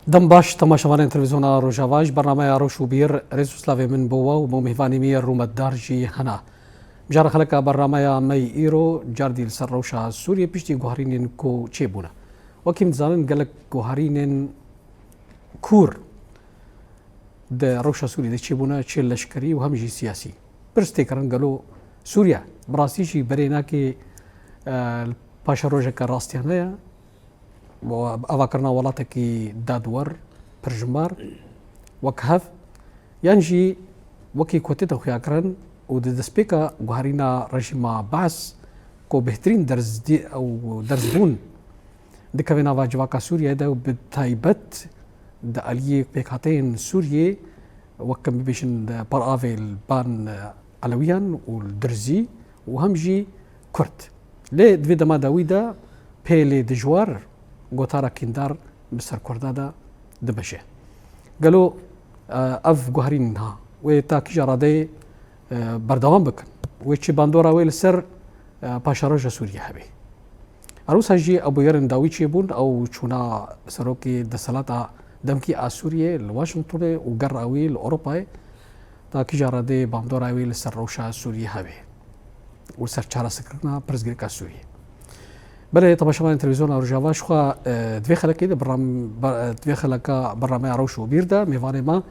دم باش تماشاوان تلفزیونا روجاواج برنامه روش و بیر رئیس سلاوی من بوا و مهمانی میر رومددار جی هنا جار خلق برنامه می ایرو جاردی سر روشا سوریه پیشتی گوهرینن کو چه بونه وکیم زانن گلک گوهرینن کور ده روشا سوریه ده چه بونه چه لشکری و همجی سیاسی برسته کرن گلو سوریه براستی جی برینا که پاشا روژه که راستیانه و أواكرنا ولاتكي دادور برجمار وكهف ينجي وكي كوتيتو خياكرن ودسبيكا غارينا رجيما بعث كو بهترين درز دي أو درزبون دكافينا واجواكا سوريا دا وبتايبت دا أليه بيكاتين سوريا وكم بيشن برآفي البان علويان والدرزي وهمجي كرد ليه دفيدا ما داويدا بيلي دجوار گوتارا کندار بسر کردادا دبشه قالوا اف جوهرين ها وتا كجراده بردوام بكن ويتش باندورا ويل سر باشاروجا سوريا هبي اروس هجي ابو يرن داويتشي بون او چونا سروكي دسلاتا دمكي اسوريا لواشنطن وقراوي لاوروبا تا كجراده باندورا ويل سر روشا سوريا هبي وسر چارا سكرنا برزغريكا سوريا بله طبعا شمان تلفزيون روجاوا شخوا دوی خلک ده دوی خلک برنامه روش و بیرده میوانه ما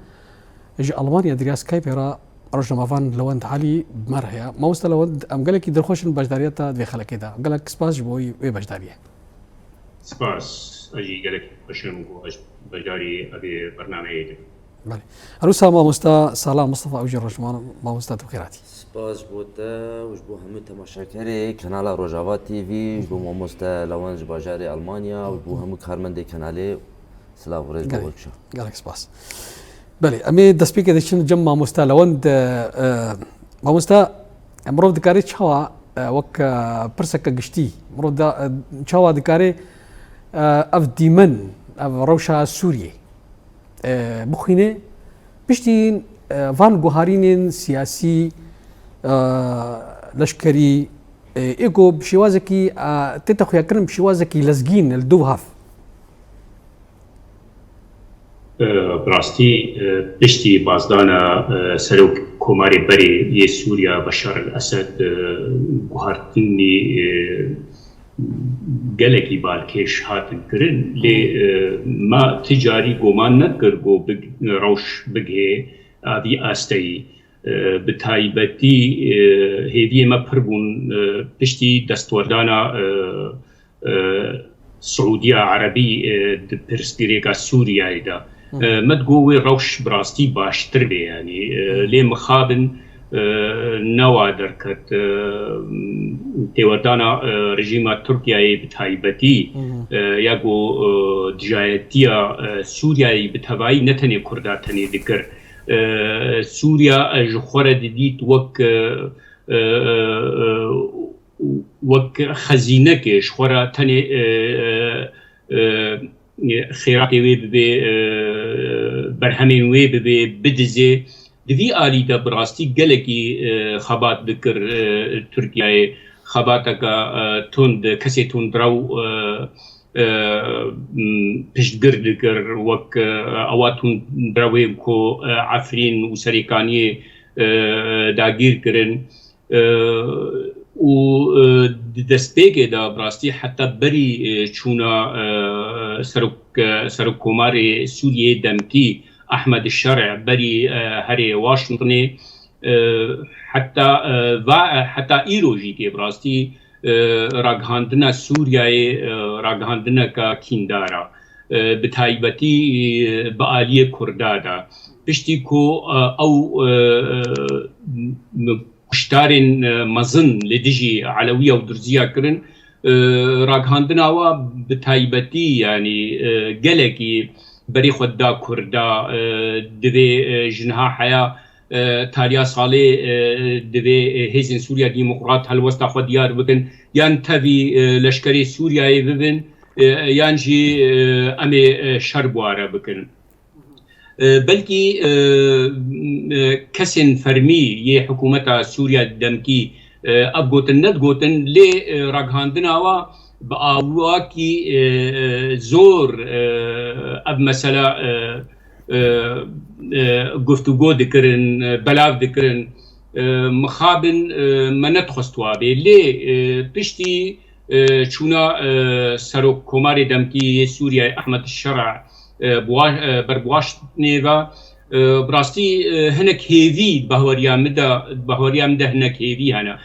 اجي المانيا درياس كايبرا روجنامافان لوند علي بمرهيا ما وصل لوند ام قال لك درخوش بجداريات دوی خلک ده قال لك سباس بوي وي بجداريه سپاس اجي قال لك بشن بجداري ابي برنامه ده بله اروسا ما مستا سلام مصطفى اوجي رجمان ما مستا بخيراتي سپاس بوده وجبو همه تماشاگری کانال روجاوا تی وی وجبو ماموستا لوانج باجاری آلمانیا وجبو همه کارمند کانالی سلاو ورز بولشا قالك سباس بله امي دسبيك دشن جم ماموستا لوند ماموستا مرو دكاري تشوا وك برسك قشتي مرو تشوا دكاري اف ديمن اف روشا سوريا بخينه بشتين فان جوهرين سياسي لشكري إيجو بشوازكي تتخو يكرم بشوازكي لزجين الدوهاف براستي بشتي بازدانا سلوك كوماري بري يه سوريا بشار الأسد جوهرتني گلکی بالکش هاتن کرن لی ما تجاری گمان نکر گو روش بگه آدی آستی بتایبتی هدیه ما پربون پشتی دستوردانا سعودية عربي برسكريكا سوريا دا ما تقوي روش براستي باشتر بي يعني لي مخابن نوادر كت تيوردانا رژیم ترکیه بتایبتی یاگو دجایتیا سوریای بتوایی نتنی کرداتنی دکر سوریا جخوره دیت وک خزینه که جخوره تنی خیراتی وی ببی برهمین وی ببی بدزه دوی آلی دا براستی گلکی خبات بکر ترکیه خباتك تند كسي تندرو پشتگردکر وک اواتون درویم کو عفرین و سریکانی داگیر کرن و دستپیک دا براستی حتی بری چونا سرک کمار سوریه دمکی احمد الشرع بري هري واشنطني حتى ايروجي كي براستي راغهاندنا سوريا راغهاندنا كا كيندارا بتايبتي بآلية كردادا بشتي كو او كشتارين مزن لدجي علوية ودرزية كرن راغهاندنا و بتايبتي يعني قلقي بري خدا كردا دوي جنها حياة تاريا صالي دوي هيزن سوريا ديمقراط هالوسطا خود ديار بكن يان تبي لشكري سوريا ببن يانجي امي شربوارا بكن بلكي كسن فرمي يه حكومة سوريا دمكي ابغوتن ندغوتن لي راغهاندنا و بآواکی زور اب مثلا گفتگو دکرن بلاو دکرن مخابن منت خستوابه لی پشتی چونا سروک کمار دمکی سوریا احمد الشرع بربواشت نیوا براستی هنک هیوی بهوریا مده هنک هیوی هنه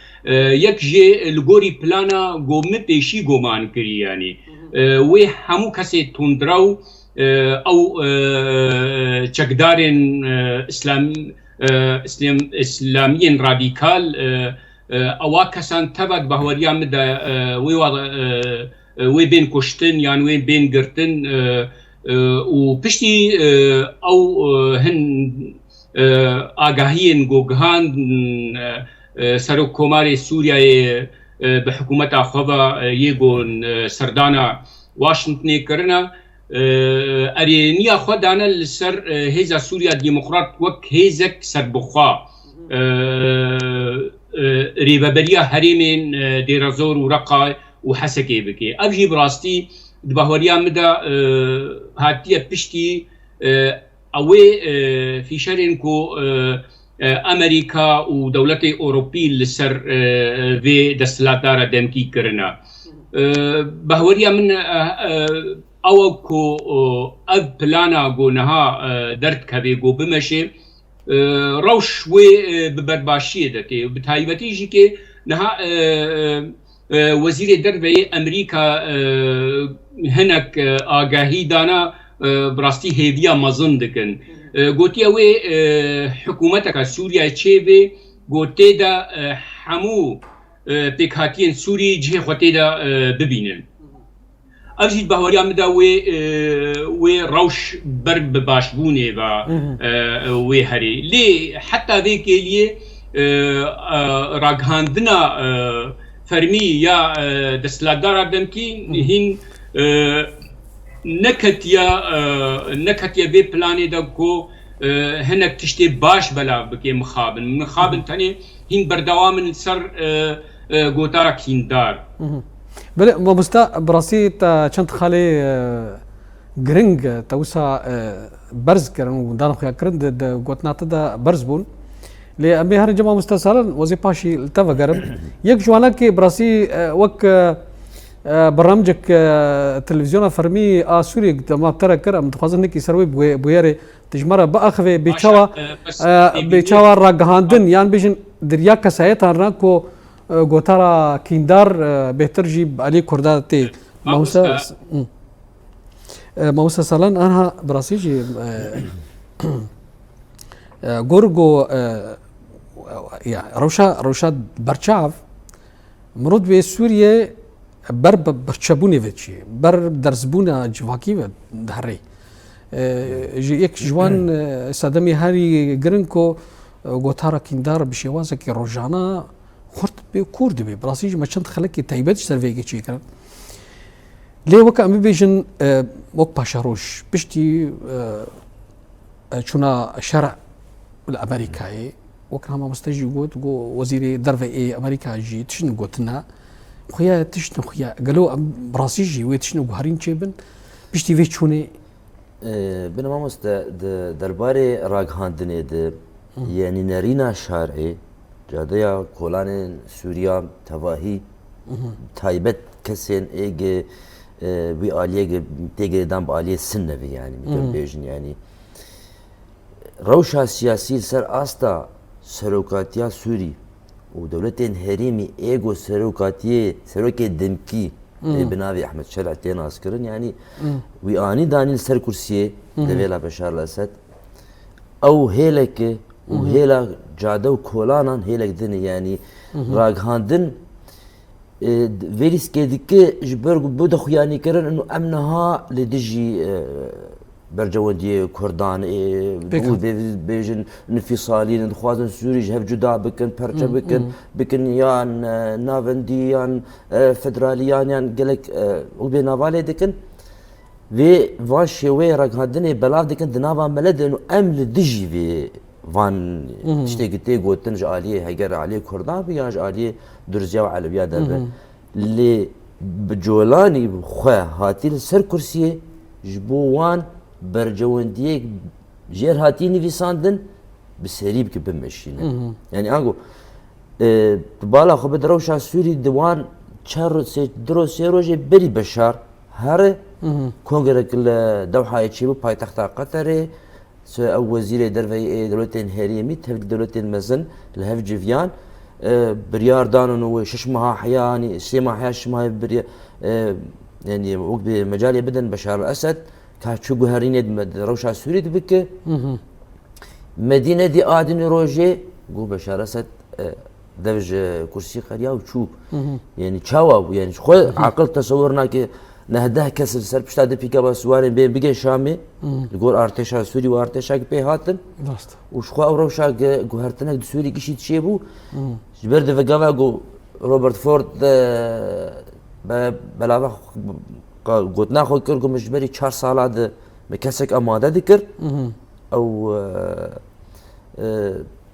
یک جه لگوری پلانا گومه پیشی گومان کری یعنی وی همو کسی تندراو او چکدارن اسلامیین رادیکال اوا کسان تبد بهوریا مده وی بین کشتن یعنی وی بین گرتن و پشتی او هن آگاهین گوگهان سروک کمار سوریا به حکومت خواه یگون سردانا واشنطنی کرنا اری نیا خود دانا لسر هیزا سوریا دیمقراط وک هیزک سربخوا ریبابریا حریمین دیرازور و رقا و حسکی بکی افجی براستی دبهوریا مدا هاتیه پشتی اوی فیشرین کو امریکا و دولت اوروپی لسر وی دستلاتدار دمکی کرنا بهوریا من او کو اب پلانا گو نها درد کبی گو بمشه روش وی ببرباشیه دکی بتایبتی جی که نها وزیر دربه امریکا هنک آگاهی دانا براستی هیویا مزن دکن گوتی اوی حکومتک سوریا چه بی گوتی دا همو پیکاتین سوری جه خواتی دا ببینن افجید بهوریا مدا وی روش بر بباشبونه و وی هری لی حتی وی که لیه راگهاندنا فرمی یا دستلاتدار دمکی هین نکتیا به پلانی دا کو هنک تشتی باش بلا بکی مخابن تانی هین بردوامن سر گوتارا کیندار بله مامۆستا بڕاستی تا چەند خاڵێ گرنگ تەوسا بەرزکردن و دانەخویاکردن گوتناتەدا بەرز بوون لێ ئەمێ هەرنجە مامۆستا ساڵن وەزی پاشی تەڤەگەرم یەک جوانەکێ بڕاستی وەک بەڕامجێک تەلەڤیزیۆنە فەرمی ئاسووریێک دەماپتەرە کرد ئەم دەخوازن نێکی سەروەی بوێرێ تژمەرە بەئەخەوێ بێچاوە ڕاگەهاندن یان بێژن دریا کەسایەتان ڕان کۆ گوتارا کیندار بهتر جی علی کرده تی موسى سالان أنها براسيجي غورغو يعني روشا برشاف مرود به سوريا بر برشابوني فيتشي بر درزبونا جواكي دهري یک جوان صدمي هاري جرينكو گوتارا کیندار بشوازه که روزانه خورد به کورد به براسیج ما چند خلکی تایبەتش سەرڤێگی چی کرد لێ وەکە ئەمە بێژن وەک پاشەڕۆژ پشتی چوونە شەرع لە ئەمریکایە وەک مامۆستاژی گوت گۆ وەزیری دەرڤێ ئەمریکاژی تشن گوتنا خویا تشن خویا گەلۆ براسیژی وێ تشن گوهرین چێ بن پشتی وێ چوونێ بنە مامۆستا دەربارەی ڕاگەهاندنێ یعنی نەرینە شارعی جادەیە کۆلانên سووریا تەواهی تایبەت kesên êgê wî aliyê têgirêdan bi aliyê sin nevî yanî bêjin yanî rewşa siyasî ser asta serokatiya Sûrî û dewletên herêmî êgo serokatiyê serokê dimkî bi navê Ehmed Şer'a tê naskirin yanî wî anî danîn ser kursiyê devêla Beşar el-Esed ew hêlekê û hêla cade û kolanan hêlek din yanî ragihandin vê rîskê dike ji ber bu dixuyanîkirin û em niha li dijî bercewendiyê Kurdan bêjin nifîsalîn dixwazin Sûrî ji hev cuda bikin perçe bikin yan navendî yan federaliyan yan gelek û bê navalê dikin vê van şêweyê ragihandinê belav dikin di nava me de û em li dijî vê van tiştekî tê gotin ji aliyê heger aliyê Kurdan bi yan ji aliyê Durziya û Elebiya derbe lê بجولاني خواه هاتي لسر كرسيه جبو وان برجونديك جير هاتي نيفيساندن بسريب كي بمشينا يعني اقول بالا خو بدروشا سوري دوان چار درو سيروجي بري بشار هر كونغرك الدوحه يجيبو بايتخت قطر او وزير درفي دولتين هريمي تهف دولتين مزن الهف جيفيان بريار دانون وششمها حياني سيما حيا شمها بريار يعني وقت بمجال بدن بشار الاسد كاتشو هرينيد روشا سوري دبك مدينه دي ادن روجي جو بشار الاسد دفج كرسي قريا وشو يعني تشاوا يعني خو عقل تصورنا كي نهده كسر سر بشتا دبيكا بسوارين بين بيجي شامي يقول ارتشا سوري وارتشا بي هاتن وشخوا روشا جوهرتنا سوري كشي تشيبو جبرد فقاوا جو روبرت فورد بلاوا قلنا خو كركو مجبري 4 سالات مكسك اماده ذكر او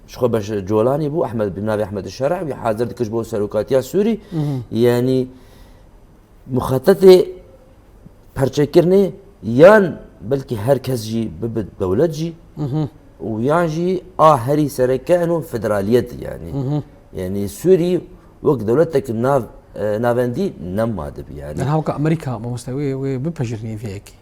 شخو باش جولاني بو احمد بن نبي احمد الشرع حاضر دكش بو سلوكاتيا سوري يعني مخططي پرچکرنه یان بلکه هر کس جی ببد دولت جی ويان جي هري سركانو فدراليت يعني سوري وقت دولتك نافندي نماد يعني هاوكا امريكا ما مستوي وببجرني فيك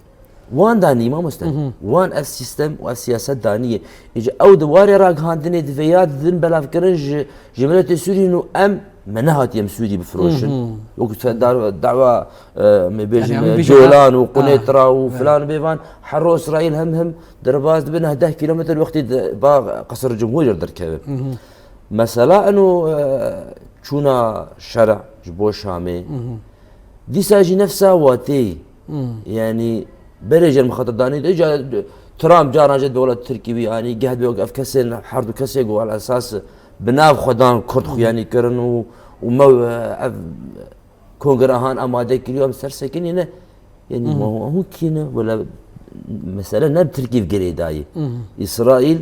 وان داني ما مستوي وان السيستم والسياسه دانيه يجي او دواري راك هاندني دفيات ذن بلا فكرج جمله سوري انه منهات يم سوري بفروشن وقت دعوه مبيجن جولان وقنيطره وفلان بيفان حرو اسرائيل هم درباز بين 10 كيلومتر وقت باغ قصر الجمهوريه دركب مثلا انه شونا شرع جبو شامي دي ساجي نفسها واتي يعني برج المخطط داني اجى ترامب جانا جد دولة تركي يعني قاعد بيوقف كسر حرب كسر على اساس بناف خدان كرد يعني كرن ومو كونغرهان اماده كل يوم سرسكن هنا يعني ما هو كينا ولا مثلا نب تركي في قريداي اسرائيل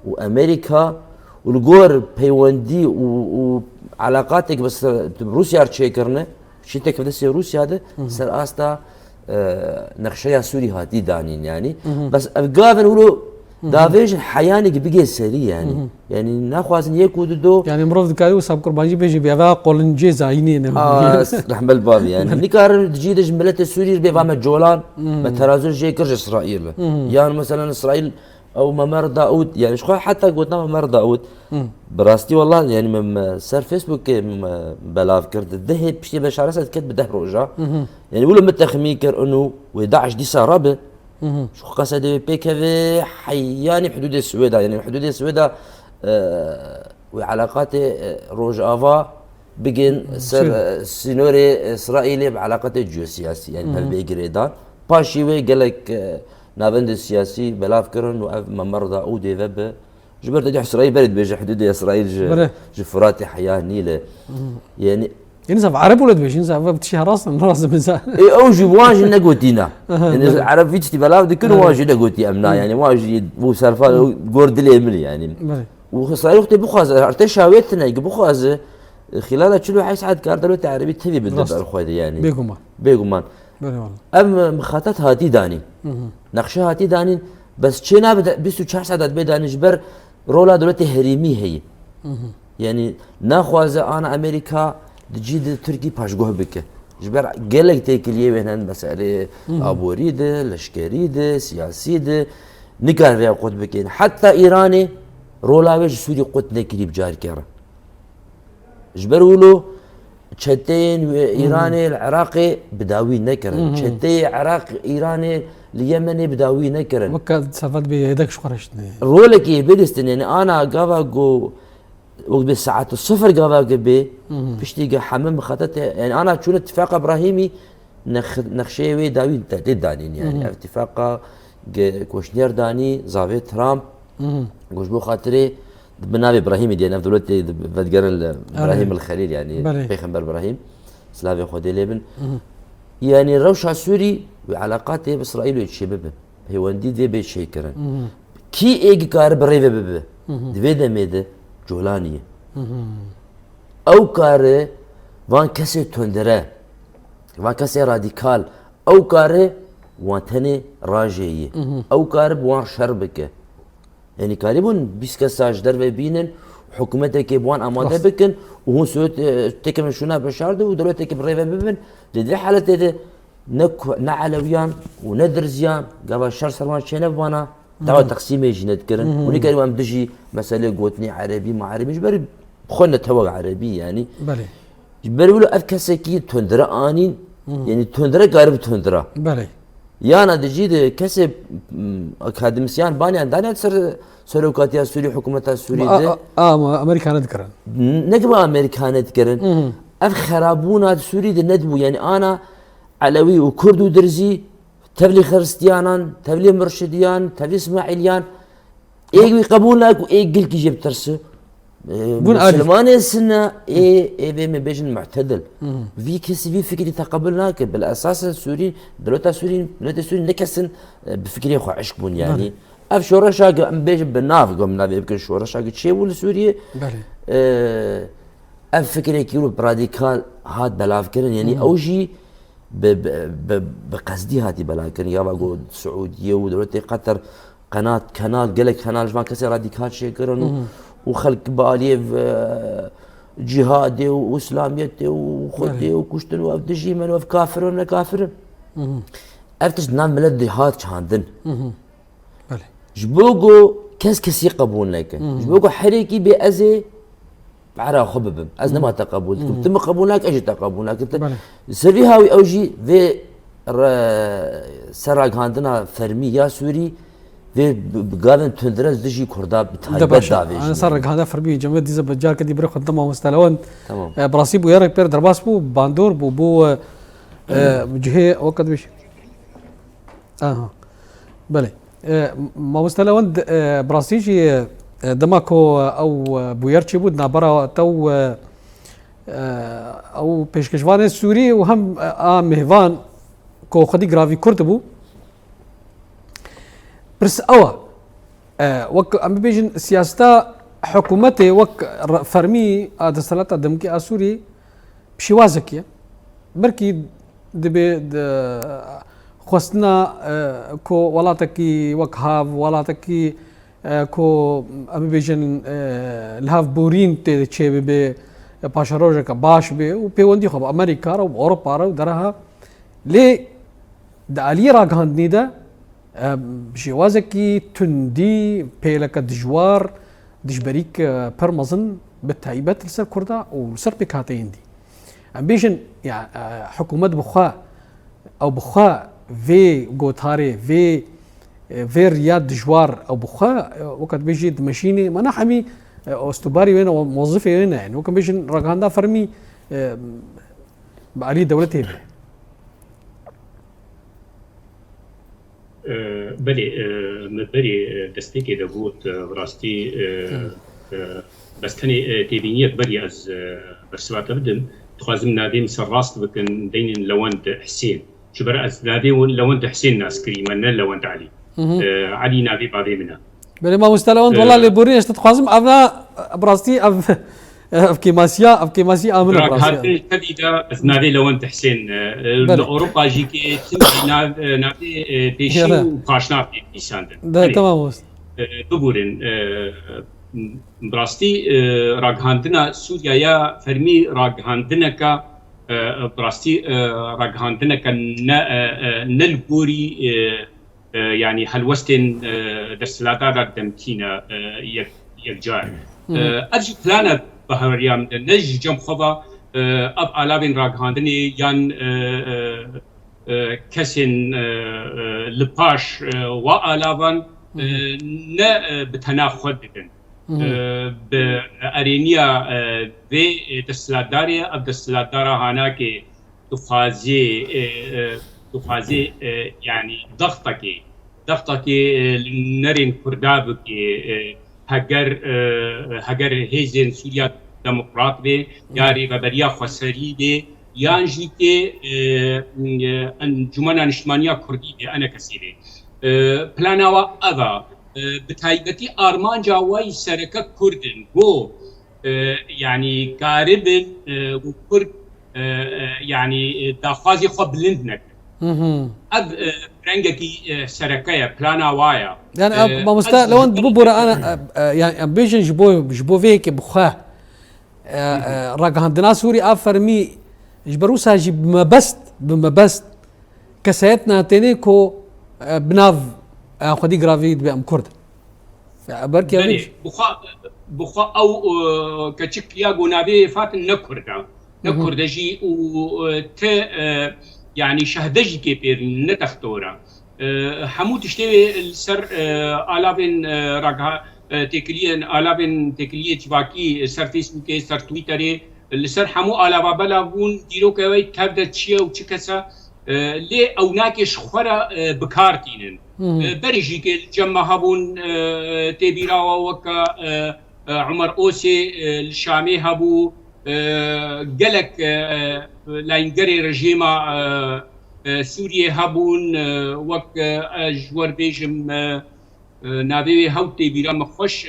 وامريكا والجور بيوندي وعلاقاتك بس روسيا تشيكرنا شتك بس روسيا هذا سر استا نقشيا سوري هاتي دانين يعني بس افغان ولو دافيج حيانك بقي سري يعني ناخذ يكود دو يعني مرض كايو ساب قربانجي بيجي بيفا قولنجي زاينين رحم الباب يعني نكار تجيد جملة السوري بيفا جولان بترازل جاي كرج اسرائيل يعني مثلا اسرائيل او ممر داود يعني شو حتى قلنا ممر داود براستي والله يعني من سر فيسبوك بلاف كرد الذهب بشتي بشار اسد كتب ده روجا يعني ولا متخميكر انه و11 دي سرابه شو قصد بيكافي حياني بحدود السويد يعني حدود السويد وعلاقات روج افا بقين سر سينوري اسرائيلي بعلاقات الجيوسياسيه يعني بهالبيجريدان باشي وي قال لك نابند السياسي بلاف كرن وممر داود ذب جبرت دي اسرائيل برد بيجي حدود اسرائيل جفراتي حياه نيله يعني ينزف عرب ولد بيش ينزف بتشي راس مزان اي او جي واجي نقوتينا يعني العرب فيتي بلاف دي كل واجي نقوتي امنا يعني واجي بو سالفه جورد لي ملي يعني واسرائيل وقت بخاز ارتشاويتنا بخاز خلال شنو حيسعد كار دولة عربي تبي بالدبر خويا يعني بيغمان ام مخاطات هاتي داني نقشه هاتي داني بس تشينا 24 ساعه بدان جبر رولا دولة هريمي هي يعني ناخذ انا امريكا تجي تركي باشغوه بك جبر قالك تيكليه هنا مساله ابوريد لشكريد سياسيد نقال يا قد بكين حتى ايراني رولا وجه سوري قد نكلي بجار كره جبرولو تشتين ايراني العراقي بداوي نكرن تشتي عراق ايراني اليمني بداوي نكرن وكا سافد بيدك شو خرجتني رولك يبلستن يعني انا قابا جو وقت بالساعات الصفر قابا قبي بشتي حمام خطط يعني انا شو اتفاق ابراهيمي نخشيوي داوي تهديد دانين يعني اتفاق كوشنير داني زافي ترامب قوش بو خاطري بنابي ابراهيم ديالنا في دولتي فدقر ابراهيم الخليل يعني بيغمبر ابراهيم سلافي خودي ليبن يعني روشة سوري وعلاقاته باسرائيل ويتشبب هي وندي دي بيت شيكرن كي ايجي كار بريفه بب دفيدا ميده جولانيه او كار وان كسي توندره و کسی رادیکال او کاره وانتنی راجعیه او کار بوان شر بکه یعنی کاری بون 20 کساش در ببینن حکومت که بوان آماده بکن و هون سوت تکم شونا بشارده و دولت که برای ببین در حالت ده نه علویان و نه درزیان قبل شر سرمان چنه بوانا دعوة تقسيم يجند كرن ونقدر وام دجي مسألة قوتني عربي مع عربي جبر خلنا توقع عربي يعني بله جبر ولو أفكسكي تندرا آنين يعني تندرا قارب تندرا بله يانا دجي كسب أكاديميسيان باني عندنا سلوكاتيا سوري حكومتها السورية أمريكا نذكرن نقبل أمريكا نذكرن أف خرابونا السوري ندبو يعني أنا علوي وكرد ودرزي تبلي خرستيانان تبلي مرشديان تبلي اسماعيليان ايه قبول لك وايه قلت جبت ترسه مسلمان السنه ايه بما بيجن معتدل في كسي في فكري تقبلناك بالاساس السوري دولتا سوري دولتا سوري نكسن بفكري اخو عشق بون يعني اف شورشا بيج بالنافق من نافق يمكن شورشا شيء ولا سوريا اف فكري كيلو براديكال هاد بلافكرن يعني اوجي بقصدي هاتي بلاكن يا بقول السعوديه ودولتي قطر قناه كنال قالك كنال ما كسر راديكال شيء كرنو وخلق باليف جهادي واسلاميتي وخدي وكشتن وافدجي من وف كافرون كافر افتش نام ملدي هات شاندن بله جبوقو كاس يقبون لك جبوقو حريكي بأزي بعرا خبب أزنا ما تقبل تم قبولك ايش تقبولك سريها اوجي في سراغ عندنا فرمي يا سوري في بقادن تندرز دجي كردا بتايبت دافيش انا سرق هذا فرمي جمهوريه ديزا بجار كدي بري خدمه مستلون تمام براسي بو يرك بير درباس بو باندور بو جهه وقت بيش بله ما مستلون براسيجي دماكو او بويرتشي بود نابرا تو او پیشکشوان سوری و هم مهوان کو خدي گراوی کرد بو برس اوا وك ام بيجن سياستا حكومتي وك فرمي دسلات دمكي اسوري بشوازكيه بركي دبي خوستنا كو ولاتكي وكهاف ولاتكي كو ام بيجن الهاف بورين تشي بي باشاروجا باش بي وبيوندي خب امريكا و اوروبا و درها لي دالي راغاندني دا بشوازكي تندي بيلك دجوار دجبريك برمزن بالتايبات لسر كردا ولسر بكاتين دي ام بيجن يعني حكومه بخا او بخا في غوتاري في رياض دجوار او بخا وقت بيجي ماشيني ما نحمي استباري وين موظفي وين يعني وكان بيجي راغاندا فرمي بعلي دولتي بله مبري دستيكي دبوت براستي بس تاني تبينيت بري از برسوات بدم تخازم نادين سراست بكن دين لوند حسين شو برا از نادين لوند حسين ناس كريمان لوند علي علي نادي بعضي منها بله ما مستلون والله اللي بوريش تتخازم ابنا براستي اب كيماسيا امن براستي تديدا از نادي لوند حسين اوروبا جيكي نادي بيشي وقاشنا بيساندن ده تمام دبورن براستي راغهاندنا سوريا يا فرمي راغهاندنا كا براستي راغهاندنا كا نلبوري يعني هالوستن دستلاتا دمكينا يكجار ارجي بلانا بهريام نج جم خبا اب علابين راغهاندني يان كسن لباش وعلابان نا بتناخد بكن بأرينيا في دستلاداريا اب دستلادارا هناك تخازي يعني ضغطك نرين كردابك هجر هيزن سوريا ديمقراط بي ياري ببريا خسري بي يانجي كي انجمن نشمانيا كردي بي انا كسيري بلاناوا ابا بتايبتي ارمان جاواي سركه كردن بو يعني قارب وكرد يعني داخوازي خو بلندنك اب برنجكي سركايا بلانا وايا يعني ما مستا لو انت ببورا انا يعني بيجن جبو فيك بخاه راك عندنا سوري افرمي جبروسا جيب بمبست كسيتنا تينيكو بناف خدي جرافيد بام كرد بركي يعني بخا او كتشك يا غونابي فات نكردا جي و ت يعني شهدجي كبير نتختورا حمود اشتوي السر آلابين راقها تكليين آلابين تكلية جواكي سر فيسبوكي سر تويتري السر حمو آلابا بلابون ديرو كوي تبدا تشيا وتشكسا لي او ناكش خورا بكارتينن بريجي كي الجمع هابون تبيرا وكا عمر اوسي الشامي هابو قالك لاينجري رجيما سوريا هابون وك جوار بيجم نابي هاوتي بيرا مخوش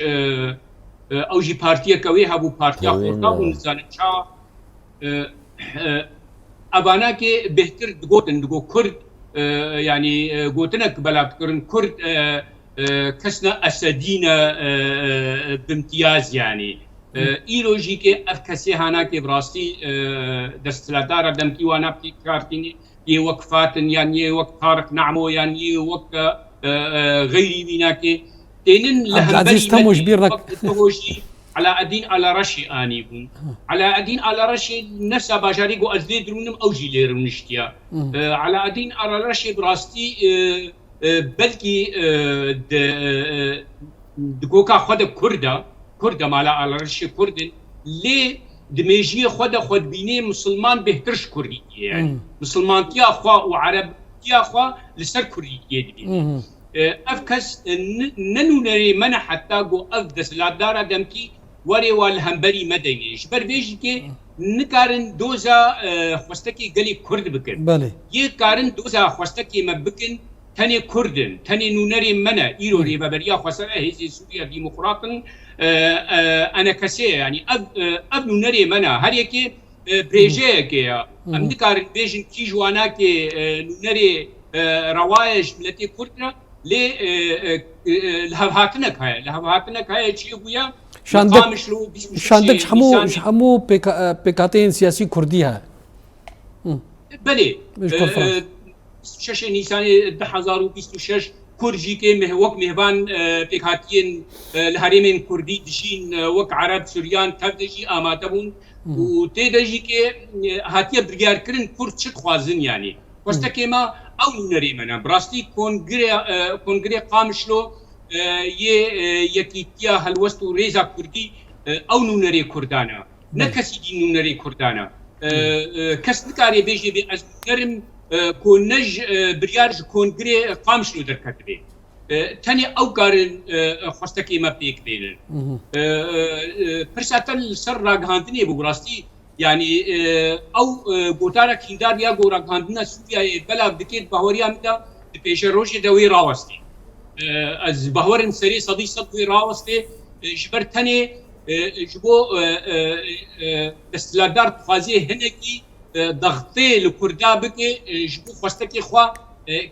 او جي بارتيا كوي هابو بارتيا خورتابون زانشا ابانا كي بهتر دغو كرد يعني قوتنك بلا بكرن كرد كسنا اسدينا بامتياز يعني ايلوجي كي افكسي هانا كي براستي دستلادار دمكي وانا بكارتيني ي وقفات يعني وقت طارق نعمو يعني وقت غيري بيناكي تينن لهم على أدين على رشي آنيبون على أدين على رشي نفس باجاريقو أزديد رونم أو جيلير ونشتيا على أدين على رشي براستي بلكي دقوكا خود كردا مالا على رشي كردن لي دميجي خود بيني مسلمان بهترش كردي يعني مسلمان تيا خوا وعرب تيا خوا لسر كردي دي افكس ننو نري من حتى جو افدس لا دارا دمكي وري والهمبري مدني جبر بيجي كي نكارن دوزا خوستكي قلي كرد بكن بله يكارن دوزا خوستكي مبكن تاني كردن تاني نونري منا ايرو ريبا بريا خوسا هيزي سوريا ديمقراطن انا كسي يعني اب نونري منا هر يكي بريجي كي ام نكارن بيجن كي جوانا كي نونري روايج ملتي كردنا لي الهاتنك هاي شيء ويا شاندك حمو بيكاتين سياسي كرديها بله شش نيسان 2026 كرجي كي مهوك مهبان بيكاتين الهرمين كردي دشين وك عرب سوريان تبدجي اماتبون وتدجي كي هاتيه بريار كرن كرد شت خوازن يعني وستكيما او نري منا براستي كونغري قامشلو يكيتيا هلوستو ريزا كردي او نري كردانا نكسي دي نري كردانا كس نكاري بيجي بي از نرم كونج بريارج كونغري قامشلو دركتبي تاني او كارن خوستكي ما بيك بينن برساتن سر راغاندني بوراستي يعني او گوتارا کیندار یا گورا گاندنا سوریا بلا بکیت باوریا مدا پیش روش دوی راوستی از باورن سری صدی صدوی راوستی جبر تنی جبو دستلادار خوازی هنکی ضغطي لكردا بكي جبو خوستكي خوا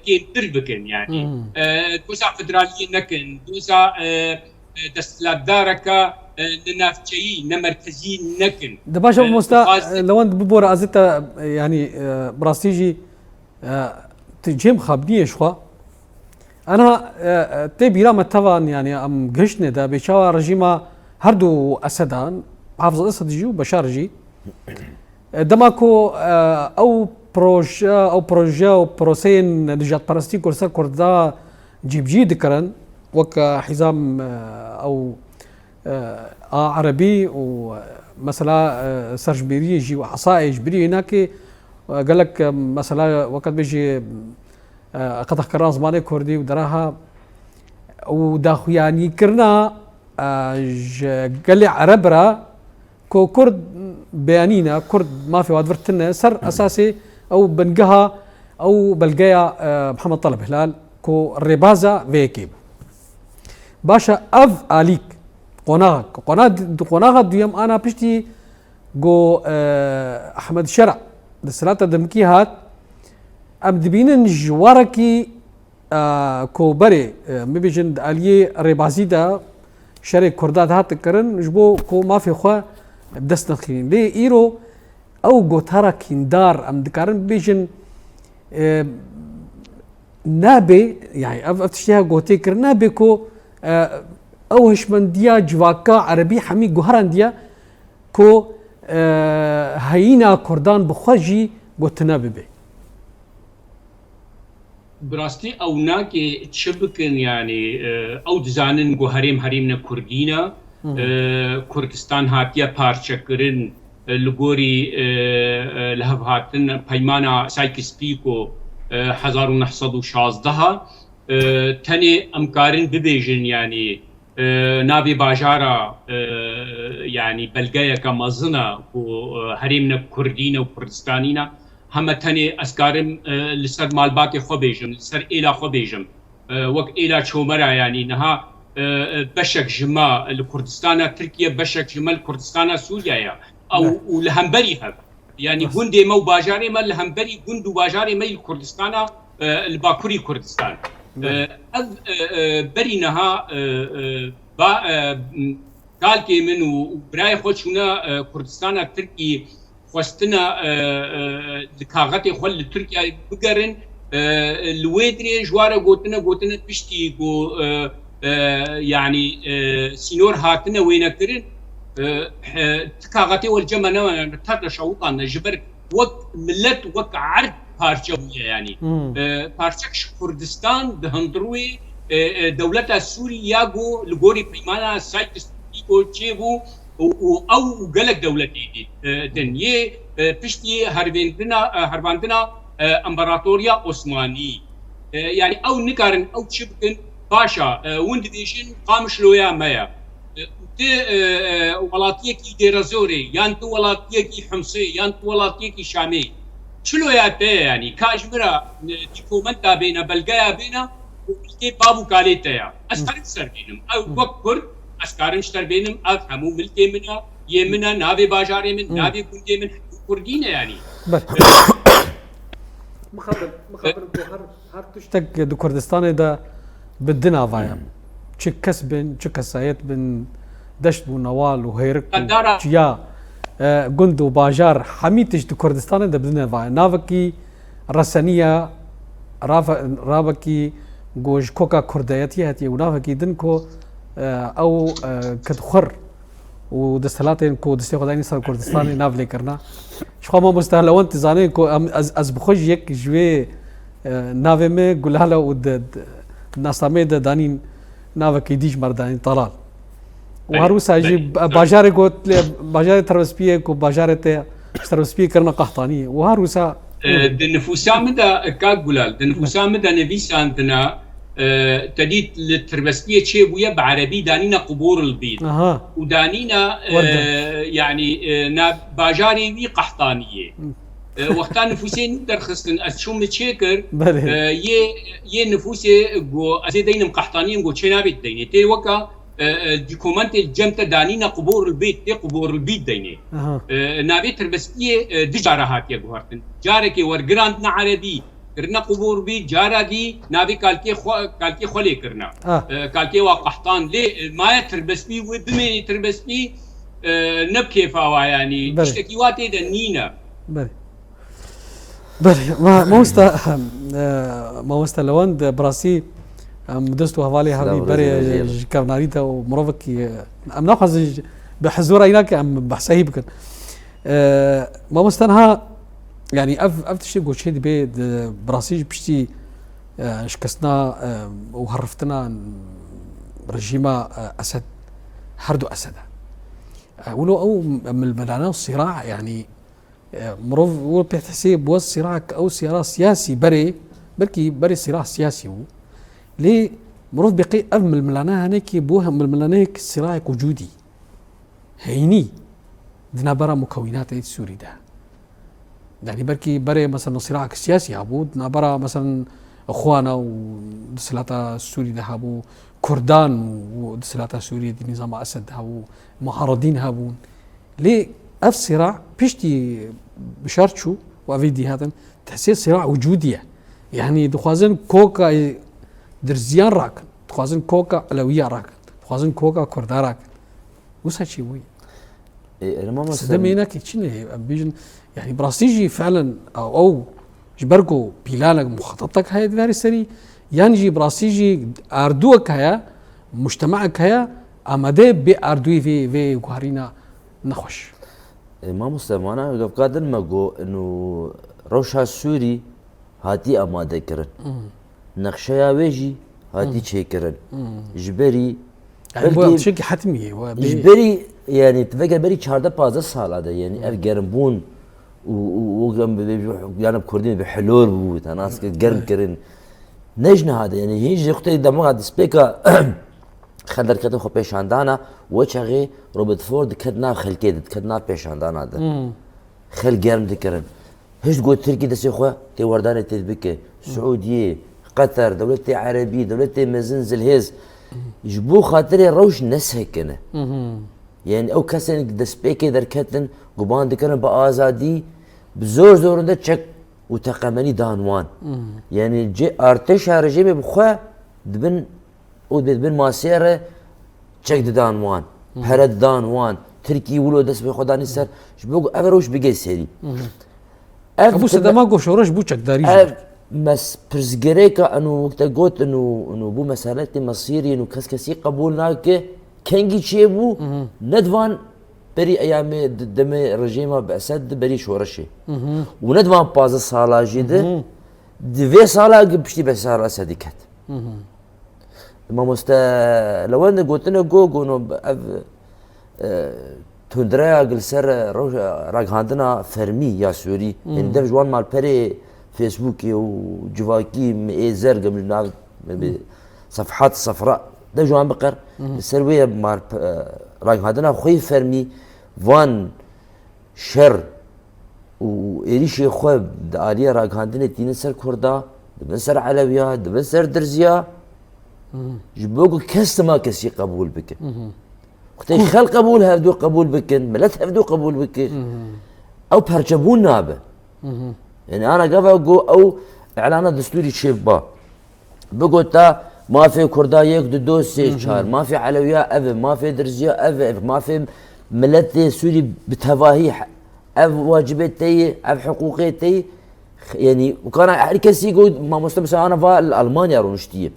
كي تر بكن يعني دوسا فدرالي نكن دوسا دستلاداركا ننافشي نمركزي نكن دباشا مستا لو انت ببورا ازتا يعني براستيجي تجيم خابنيه شخوا انا تبيرا متفان يعني ام غشنه دا بيشاوا رجيما هردو اسدان حافظ اسد جي وبشار جي دماكو او بروجا او بروسين نجات براستي كورسا كوردا جيب جي ذكرن وك حزام او عربي ومثلا سرجبيري يجي وعصائي جبري هناك قال لك مثلا وقت بيجي قطع كراس زماني كردي ودراها وداخو يعني كرنا قال لي عربرا كو كرد بيانينا كرد ما في وادفرتنا سر اساسي او بنقها او بلقايا محمد طلب هلال كو الربازه فيكيب باشا اف اليك قناغ ديام انا بشتي جو احمد شرع دسلاتا دمكي هات ام دبينن جواركي كو بري مبيجن علي ريبازي دا شري كردات هات كرن جبو كو ما في خوا بدس نخين لي ايرو او غوتارا كيندار ام دكارن بيجن نابي يعني افتشيها غوتي كر نابي كو او هشمنديا جواكا عربي حمي جوهرانديا كو هينا كردان بخوجي غوتنابي بي براستي او ناكي تشبكن يعني او دزانن جو هريمنا كردينا كردستان هاتيا بارچكرن لغوري لهب هاتن پیمانا سايكس بيكو 1916 تاني امكارن ببيجن يعني نابي باجارا يعني بلغايا كمازنا هريمنا كردينا وكردستانينا هم تاني اسكارم لسر مالباكي خو بيجم لسر إيلا خو بيجم وك إيلا شومرا يعني نها بشك جما الكردستان تركيا بشك جما الكردستان سوريا او ولهمبري هب يعني جندي مو باجاري ما لهمبري جندو باجاري ما الكردستان الباكوري كردستان بري نها قال كي من وبراي خوشنا كردستان تركي خواستنا لكاغتي خل تركيا بقرن الويدري جوارا قوتنا بشتي قو يعني سينور هاتنا وين كرن تكاغتي والجمنا ترى شوطنا جبر وقت ملت وقت عرض بارشوية يعني بارشكش كردستان دهندروي دولة سوريا جو لغوري بيمانا سايكس بيكو تشيبو او قلق دولتي دنيا بشتي هرباندنا امبراطوريا عثماني يعني او نكارن او تشبكن باشا وند ديشن قامش لويا مايا ولاتيكي ديرازوري يانتو ولاتيكي حمصي يانتو ولاتيكي شامي شلويا يعني كاجمرا ديكومنتا بينا بلغايا بينا وكي بابو كاليتا استرد سربينم او وكر اسكارم شتر بينم افهموا ملكي منا يمنا نابي باجاري من نابي كندي من كردينا يعني مخابر هر تشتك دو كردستان دا بدنا فايا تشك كسبن تشك كسايت بن دشت بو نوال وهيرك يا جندو باجار حميتش دو كردستان دا بدنا فايا نافكي رسانية رافكي جوج كوكا كردياتي هاتي ونافكي دنكو او كدخر ودستلاتين كو دستي خداني صار كردستاني نافلي كرنا شخو ما مستهلوان تزاني كو از بخوج يك جوي نافمي قولها ود ناسامي دانين نافك يديش مرداني طلال وهروس اجي باجاري قلت باجاري تربسبيه كو باجاري تربسبيه كرنا قحطاني وهروسا دنفوسا مدى كاغولال دنفوسا مدى نفيس عندنا تديت للتربسبيه شيء ويا بعربي دانينا قبور البيض ودانينا يعني باجاري بي قحطانيه وقتا نفوسي نقدر خصن اشوم تشيكر يه نفوسي جو ازيدين قحطانيين جو تشينابي ديني تي وكا ديكومنت الجمت دانينا قبور البيت تي قبور البيت ديني نابي تربسبيه دجارهات يا جوهرتن جاركي ورغراندنا عربي كرنا قبور بي جارا دي نابي كالكي خولي كرنا كالكي وقحطان لي ما تربس بي وبمي تربس بي نبكي فاوا يعني تشتكيواتي دنينا بري ما مستلوان براسي مدستو هوالي هابي بري كارناريتا ومروفكي ام ناخذ بحزورة هناك ام بحساهي بكن ما مستنها يعني افتشي قوشي دي بيد براسيج بشتي شكسنا وهرفتنا رجيمة اسد حردو اسد ولو او من المدانا الصراع يعني مروف هو بيحتسب وص صراع او صراع سياسي بري صراع سياسي ليه مروف بقي من الملانا هناك بوها من الملانيك صراع وجودي هيني دنا برا مكونات السوري ده يعني بري مثلا صراع سياسي عبود نبرا مثلا اخوانا ودسلاتا السوري ذهبوا كردان ودسلاتا سوريا دي نظام اسد هابو معارضين هابون ليه اف صراع بيشتي بشارتشو وافيدي هذا تحسي صراع وجوديه يعني دخوازن كوكا درزيان راك دخوازن كوكا علويه راك دخوازن كوكا كردار راك وش هالشيء وي انا ما سدمينا كيتشني بيجن يعني براستيجي فعلا او جبركو بلانك مخططك هاي دار السري ينجي براستيجي اردوك هيا مجتمعك هيا اماده باردوي في غارينا نخوش ما مسلم انا قادر ما جو انه روشا سوري هاتي اماده كرن نقشه ويجي هاتي تشيكرن جبري يعني بو شيء حتمي جبري يعني تفكر بري 14 سال هذا يعني افجربون و يعني بكردين بحلول بوت انا اسك قرن كرن نجنا هذا يعني هيجي اختي دماغ سبيكا خدر كده خو پیشاندانا وچغه روبرت فورد كدنا خلكيد كدنا پیشاندانا ده خل گرم دكرن هيش قلت تركي دسي خو تي وردان تدبك سعوديه قطر دولة عربي دولة مزنزل هيز يجبو خاطر روش نسهكنه يعني او كسن دسبيكي دركتن قبان دكرن بآزادي بزور زورنده تشك وتقمني دانوان يعني جي ارتش رجيم بخوا دبن ودبن ماسيره تشك دانوان هرد دانوان تركي ولو دس بخداني سر شبو افروش بيجي سيري ابو سدما شورش بو تشك داري بس برزجريكا انه وقت قلت انه بو مساله مصيري انه كسكسي قبولناك كنجي تشيبو ندوان بري ايام دم رجيمه باسد بري شورشي وندوان باز صالا جيده دفي صالا بشتي بسار اسدكت ما مستا لو انا قلت لنا جو انه تندرا جلسر راك عندنا فرمي يا سوري يعني دف جوان مال بري فيسبوك وجواكي ميزر قبل صفحات صفراء ده جوان بقر السرويه مال راك عندنا خوي فرمي فان شر وإيريش يخوب داليا راك عندنا تين سر كردا دبن سر علويا دبن سر درزيا جبوكو كستما كسي قبول بك وقتي خل قبول هفدو قبول بك ملت هفدو قبول بك او برجبون نابه يعني انا قبل اقول او اعلان دستوري شيبا بقول تا ما في كردا يك دو سي شهر ما في علويا اف ما في درزيا اف ما في ملت سوري بتهواهي اف واجباتي اف حقوقيتي يعني وكان هركسي يقول ما مستمس انا فا المانيا رونشتيه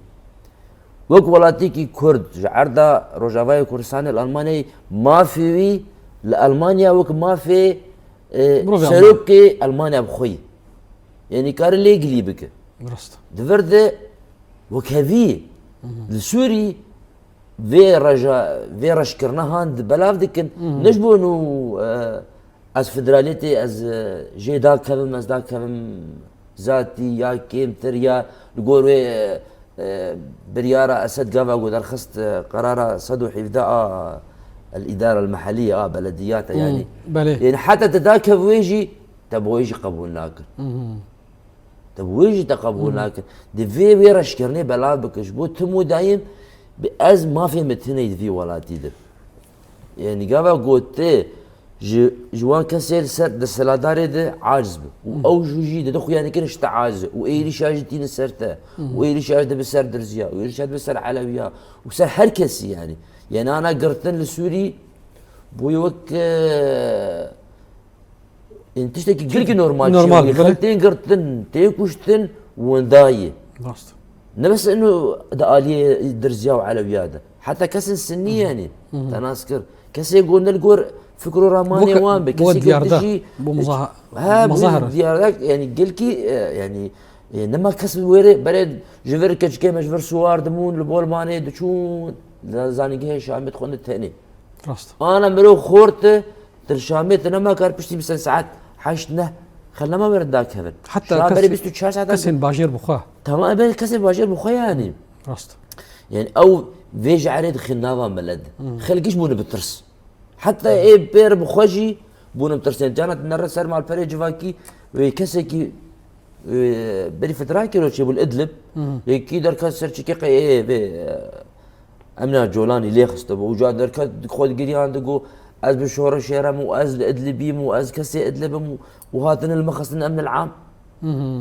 وك ولاتيكي كرد عرضا روجافاي كردستان الالماني ما في لالمانيا وك ما في سلوكي المانيا بخوي يعني كار لي قليبك دفرد وكافي السوري في رجا كرناهاند بلاف دكن نجبو انه از فدراليتي از جيدا كلم از دا كلم ذاتي يا كيمتر يا نقول بريارة اسد قابا قد ارخصت قرار صدو حفظاء الاداره المحليه بلديات يعني يعني حتى تداك ويجي تبويجي قبولناك تبويجي تقبولناك دي في ويرش كرني بلا بكشبو تمو دايم باز ما في متني في ولاتي ده يعني قابا قلت جوان كسر سر دسلاداري ده عاجز او جوجي ده خو يعني كنش تعاز وايلي شاجتين سرته وايلي شاجد بسر درزيا وايلي شاجد بسر علويا وسر هركسي يعني انا قرتن لسوري بويوك انت تشتكي قلقي نورمال خلتين قرتن تيكوشتن ونداي نفس انه ده اليه درزيا وعلويا ده حتى كسن سنيه يعني تناسكر كسي يقول نلقور فكروا راماني وان بكسي تجي مظاهر ديارك يعني قلكي يعني نما كسب ويري بريد جفر كشكي مجفر سوار دمون لبول ماني دشون زانيجي شامت خون الثاني انا مرو خورت ترشامت نما كار بشتي بس ساعات حشنا خلنا ما برد ذاك هذا حتى كسن باجير بخواه تمام كسن باجير بخواه يعني راست يعني او فيج عريض خناضه ملد خلقيش بون بترس حتى ايه بير بخوجي بون بترسين كانت نرسر مع البري جواكي ويكسكي بري فتراكي روشي بالادلب يكي دركات سرشكي ايه امنا جولاني ليه خستبه وجا دركات خود قريان دقو از بشهر شيرم واز لادلبيم واز كسي ادلبم وهاتن المخص الامن العام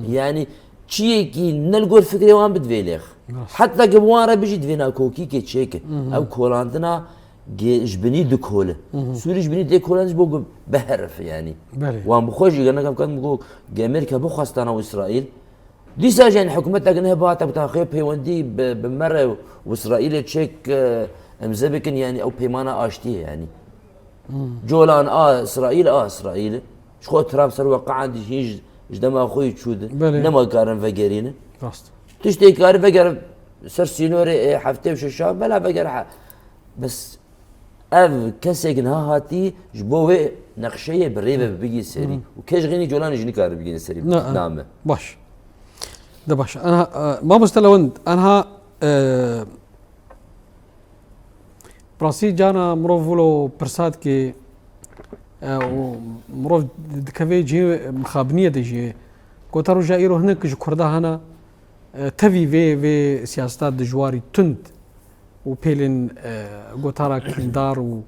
يعني تشيكي نلقوا الفكره وان بدفيليخ حتى قبواره بيجي دفينا كوكي كي تشيك او كولاندنا جبني دكوله سوري جبني دكوله بوق بهرف يعني وان بخوش انا كان بقول امريكا بخستنا واسرائيل دي ساجن حكومتك انها بات بتاخي بيوندي بمره واسرائيل تشيك امزبكن يعني او بيمانا اشتي يعني جولان اسرائيل شخو تراب سر وقع عندي هيج جدما اخوي تشود نما كارن فقرين تشتي كار فقر سر سينوري حفتي وششاب بلا فقر بس اف كسكن هاتي جبوه نقشيه بالريبه بيجي سري وكيش غني جولان جني كار بيجي سري نعم باش ده باش انا ما مستلوند انا براسي جانا مروفولو برساد كي مروف دكافي جي مخابنيه دجي كوتارو جايرو هناك جو كردا هنا تفي في سياستات دجواري تند وبيلين غوتارا كندار و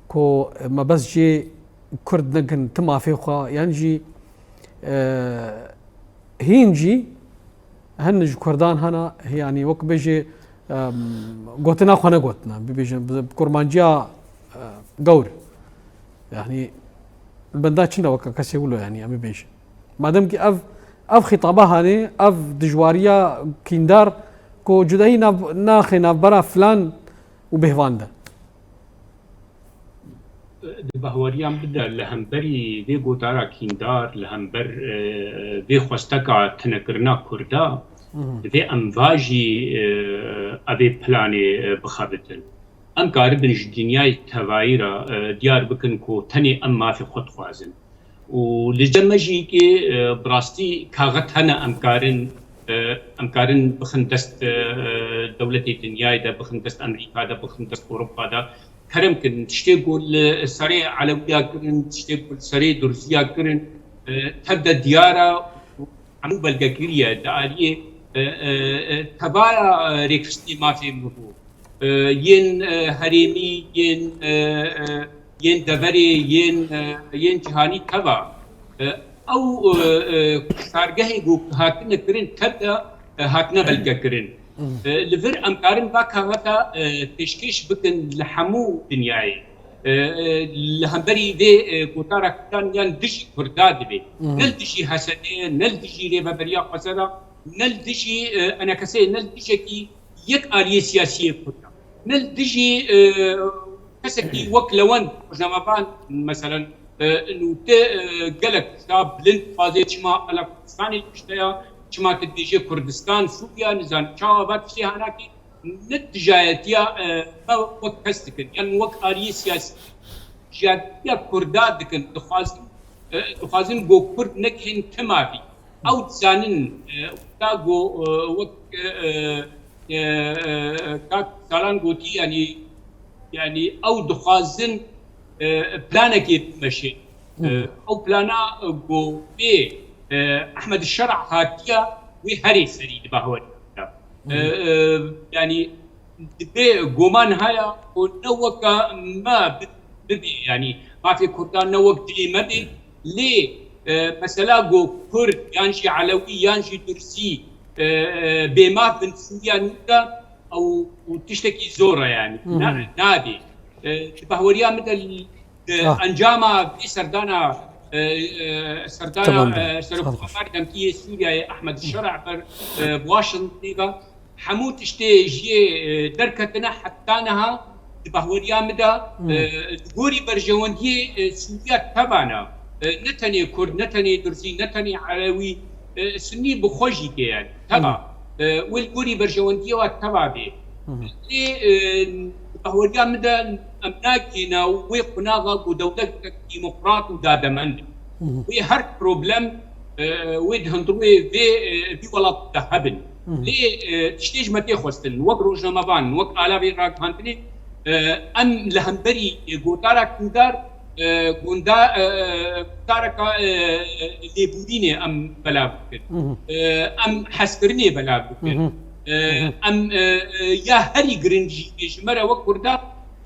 كو ما بس جي كرد نكن تما في خوا يعني جي هينجي هنج كردان هنا يعني وك بيجي قوتنا خنا قوتنا بيجي بكرمانجيا قور يعني البندات شنو وك كسي يقولوا يعني امي بيجي ما دام كي اف خطابها هاني اف دجواريا كيندار كو جدينا ناخنا برا فلان وبهواندا بهوريان بدا لهمبري في قوتارا كيندار لهمبر في خوستكا تنكرنا كردا في امواجي ابي بلاني بخابتن ام قاربن الدنيا توايرا ديار بكن كو تني اما في خط خوازن ولجمجي كي براستي كاغت هنا امكارن بخندست دولتي الدنيا دا بخندست امريكا دا بخندست اوروبا دا كرمكن تشتغل سري علويا كرن تشتغل سري درزيا كرن تبدا ديارة عمو بلغاكيريا داريه تبايا ريكستي ما في مهو ين هريمي ين دبري ين جهاني تبا او سارگهی گو هاتنه کرن تبدا هاتنه بلگا کرن لفر امکارن باکا هاتا تشکیش بکن لحمو دنیای لهمبری ده گوتارا کتان یان دشی کرداد بی نل دشی حسنه نل دشی ریبا بریا قصدا نل دشی انا کسی نل دشی کی یک آلیه سیاسی کرد نل دشی کسی کی وک لوند جمعبان مثلا انه قالك كتاب بلند فازي تشما على كردستاني الاشتيا تشما تديجي كردستان سوريا نزان شعبات شي هناك نتجايتيا ما وقت كستكن يعني وقت آلية سياسي جاتيا كردات دكن تخازن جو كرد نكهن تمافي او تزانن تاغو وقت كاك سالان قوتي يعني او دخازن بلانك يتمشي او بلانا جو بي احمد الشرع هاتيا وهري سري بهوري يعني بي جومان هيا ونوكا ما ببي يعني ما في كردان نوك دلي مبي ليه مثلا جو كرد يانشي علوي يانشي درسي بما بن سوريا نوكا او تشتكي زورة يعني نادي بهوريا مثل انجاما في سردانا سرقفار دمكيه سوريا احمد الشرع بواشنطن حموت اشتي جي دركتنا حتانها بهوريا مدى غوري برجوندي سوريا تبعنا نتني كرد نتني درزي نتني علوي سني بخوجي يعني تبع والغوري برجوندي وتبع به بهوريا مدى امناكينا وقناغا ودولة ديمقراط ودادمند وي هر بروبلم ويد هندروي في ولا تهبن لي تشتيج ما تاخذن وقرو جمبان وق على راك هانتني ام لهمبري غوتارا كندار غوندا تاركا ليبوديني ام بلا ام حسكرني بلا ام يا هري جرينجي جمره وقردا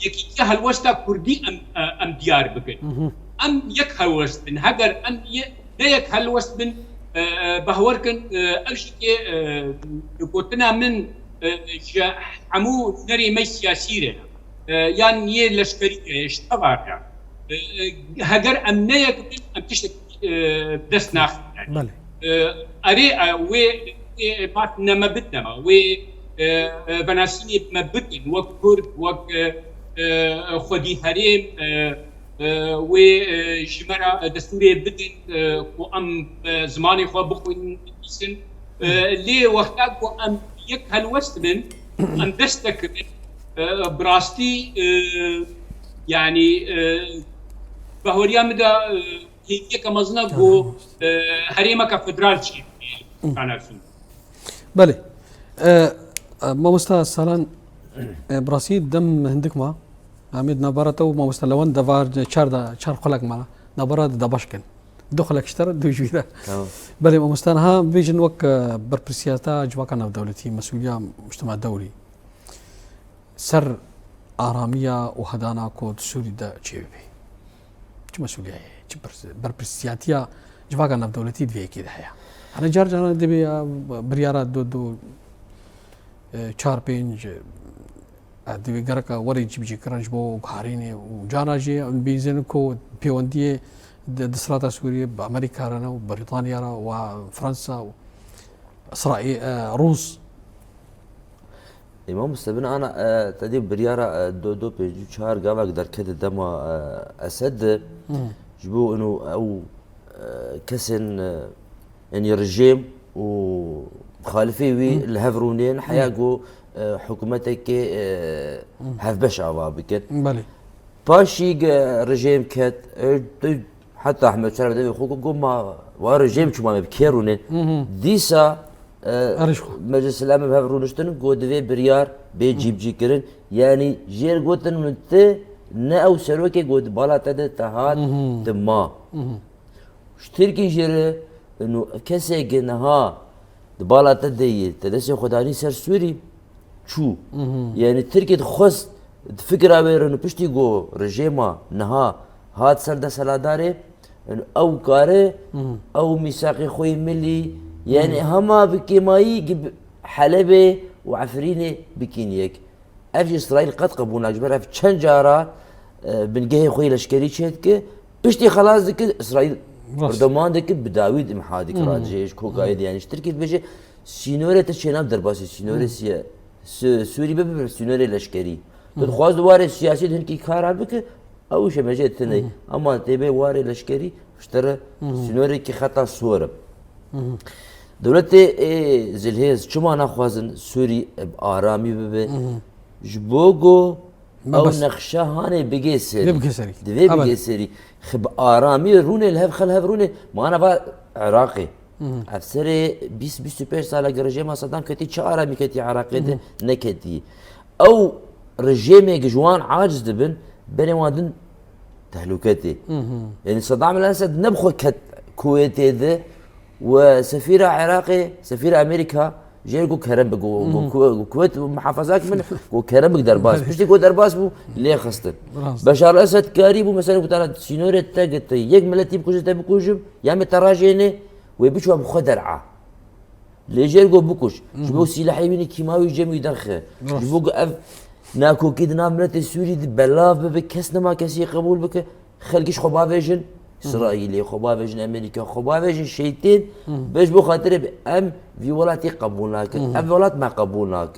یەکیتیە هەلوەستا کوردی ئەم دیار بکەن ئەم یەک هەلوەست بن هەگەر ئەم نەیەک هەلوەست بن بەهوەرکن ئەوشتێ گوتنا من هەموو نەرێمەی سیاسیرە یان یێ لەشکەری شتەوارە هەگەر ئەم نەیەک بن ئەم تشتێک دەست ناخن ئەرێ وێ بات نەمە بدنەوە وێ بەناسینێ بمە بکن وەک کورد وەک خودی هەرێم وێ ژمەرە دەستورێ بدن و ئەم زمانی خوا بخوین بیسن لێ وەختا بۆ ئەم یەک هەلوەست بن ئەم دەست دەکردن بڕاستی یعنی بەهۆریا مدا هیچیەکە مەزنە بۆ هەرێمەکە فدرال چی بله مامۆستا سالان بڕاستی دەم هەندێکمە ئەمێت نەبارەتەوە و مامۆستا لەوەن دەڤار چار خۆلێکمانە نەبارەت دەبەشکن دو خۆلێکشتر دوو ژوورە بەێ مامۆستانها بێژن وەک بەرپرسیاتە جوواکە ناودەوڵەتی مەسئولیا مجتمع دەوری سەر ئارامیە و هەدانا کۆد سووری دا چێ بێ چ مەسئولیایە چ بەرپرسیاتیە جوواکە ناودەوڵەتی دوێیەکی هەیە هەنە جارجارە دەبێ بریارە دو چار پێنج دەبێ گەرەکە وەرێکی بچی کڕنج بۆ هارینێ و جاناژێ بیزن کۆ پەیوەندیە دەسەڵاتە سووریە بە ئەمریکارانە و بەریتانیاە و فرەنسا و ئیسرائیل ڕووس ئێمە مستەبن ئانا تەدی بریارە دۆ پێ چهار گاواک دەرکەدە دەما ئەسەد ji bo û ew kesên yani rejim û muxalifê wî li hev rûnên heya got hikûmetekê hevbeş ava bikin paşî rejim ket heta Ehmed Şeref devê xwe got ma wa rejim çûma me bi kê rûnên dîsa Meclis-i Emê hev rûniştin got divê biryar bê cîbcîkirin yanî jêr gotin min ti ne ew serokê got bala te de te hat di ma ji Tirkî jî re kesekê niha di bala te de yê te destê xwedanî ser Sûrî çû yanî Tirkî dixwest di fikra wê re piştî got rejêma niha hat ser deselatdarê ew kare ew mîsaqê xwe millî yani hema bi kêmayî Helebê û Efrînê bikîn yek ev jî İsraîl qet qebûl nake ji ber ev çend cara bingehê xwe leşkerî çê dike piştî xelas dike İsraîl berdeman dike bi dawî imha dike radijê ji Kokayê yani ji Tirkî dibêje sînorê te çênav derbasî sînorê Sûrî bibe sînorê leşkerî tu dixwaz di warê siyasî di hinkî kara bike ew şemecê tune ama têbê warê leşkerî ji te re sînorekî xeta sor e Dewletê Zilhêz çima naxwazin Sûrî aramî bibe ji bo got ew nexşa hanê bigê serî divê bigê serî bi aramî rûnê li hev xel hev rûnê mana va Iraqê ev serê 20-25 salek rejêma Sedam ketî çi aramî ketî Iraqê de neketî ew rejêmê ji wan aciz dibin berê wan din tehlûketê yani Sedam el Esed nebixwe ket Kuwêtê de وسفير عراقي سفير امريكا جاي يقول كرم بقو كويت محافظات من وكرم درباس مش تقول درباس بو ليه خاصة بشار الاسد كاريبو مثلا قلت انا سينورة تاقت يك ملتي بكوج تبكوجم يعمل تراجعني ويبيشوا بخدرعه ليه جاي يقول بكوش جبو سلاح يبيني كيماوي جمي يدخل جبو اف ناكو كيد ناملت السوري بلاف بكسنا ما كسي قبول بك خلقش خبا فيجن إسرائيلي خبا فيجن أمريكا خبا فيجن شيتين باش بو خاطر أم في ولاتي قبولناك أم في ولات ما قبولناك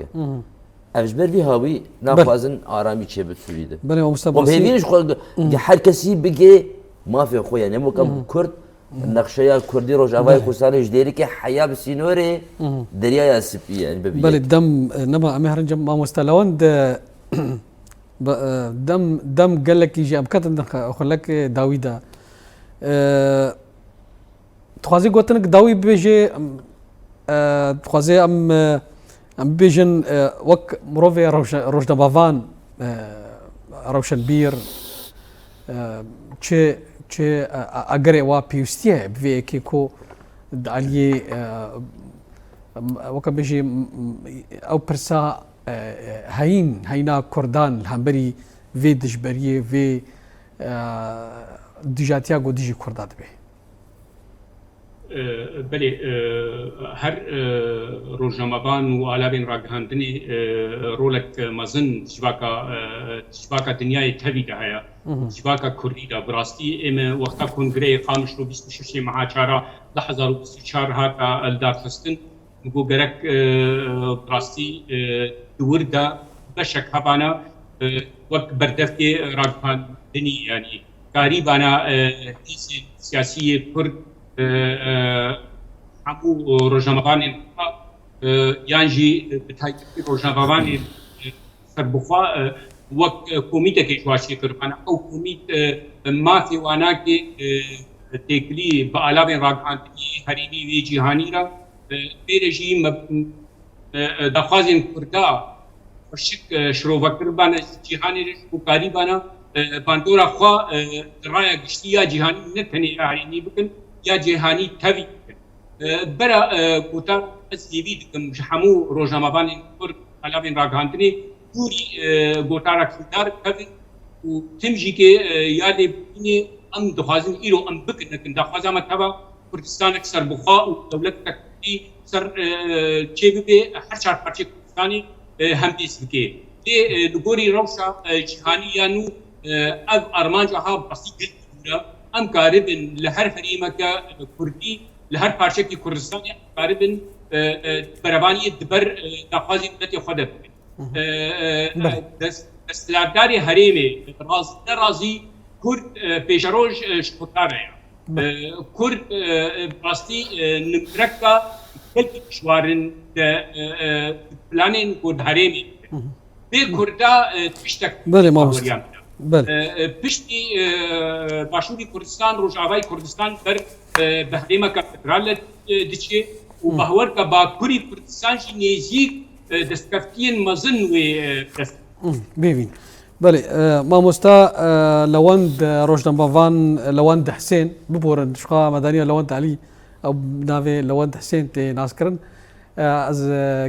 أفش بر في هاوي نافازن آرامي تشي بتسوري ده بله ومستبرسي وبهيبينش خو هر كسي بيجي ما في خويا يعني مو كم كرد النقشية كردي روجافاي كوساني جديري كي حياة بسينوري دريا يا سبي يعني ببي بله دم نما أمهرن جم ما مستلون دم قال لك يجي أبكت أقول لك داويدا تخوازي قوتنك داوي بيجي تخوازي ام بيجن وك مروفي روجنا بافان روشن بير چه اگر وا بيوستيه بي كيكو علي وك بيجي او برسا هينا كردان الهمبري في دجبريه في دجاتيا قو ديجي كردات به بله هر روزنامه‌بان و آلابین راگهاندنی رولک مزن شباکا دنیای تهوی ده هیا شباکا کردی ده براستی ام وقتا کنگره قانش رو 26 ماه 4 2024 هاتا الدار خستن مگو گرک براستی دور ده بشک هبانا وقت بردفت راگهاندنی یعنی کاری بانا سیاسی کرد همو روزنامه‌بان یانجی بتایید روزنامه‌بان سربخوا وقت کمیته که جواسی کرد او کمیت مافی واناکی تکلی با علاوه راگهاندنی هریمی و جهانی را بیرجی دخوازن کردا فرشک شروع کربان جهانی رو کاری بانا باندورا خوا رای گشتی یا جهانی نتنی هریمی بکن یا جهانی تاوی برا کوتا سیوی دکم همو روزنامه‌بان کرد علاوه راگهاندنی دوری گوتا را کردار کردن و تمجی که یاد بینی ام دخوازن ایرو ام بکن نکن دخوازه متابع کردستان اکثر بخوا و دولت تکتی سر چه ببه هر چهار پرچه کردستانی هم دیس بکه ده لگوری روشا جهانی یانو اف ارمانجا ها بسی گل ام قاربن لهر فريمه كردي لهر بارشة كردستان قاربن بربانية دبر دخوازي دتي خدب دستلارداري هريمه رازي كرد بيجروج شكوتاريا كرد باستي نمركا كل شوارن بلانين كرد هريمه بكردا تشتك پشتی باشوری کردستان روجاوای کردستان بر بهريمه كفدرال دچه و بهور که با کوری کردستان جی نزیک دستکفتین مزن و دست ببین بله ماموستا لوند روزنامه‌بان لوند حسين ببورن شقا مدنيه لوند علي او نافي لوند حسين تي ناسكرن از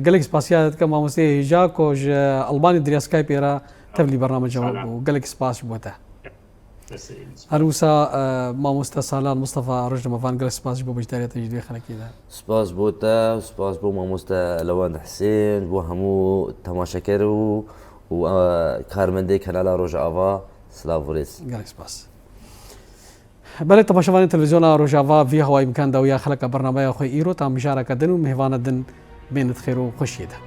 جالكس باسيات كما ماموستي جاكوج الباني درياسكاي بيرا تبلي برنامج وقالك سباس بوته هروسا ماموستا سالان مصطفى روزنامه‌بان قالك سباس بو بجداريه تجدي خلك كذا سباس بوته سباس بو ماموستا لوند حسين بو همو تماشاكر و كارمندي كانال روجافا سلافوريس قالك سباس بله تماشاوان تلفزيون روجافا في هواي مكان داويا خلق برنامج اخوي ايرو تام مشاركه دن ومهوان دن بين خير وخشيده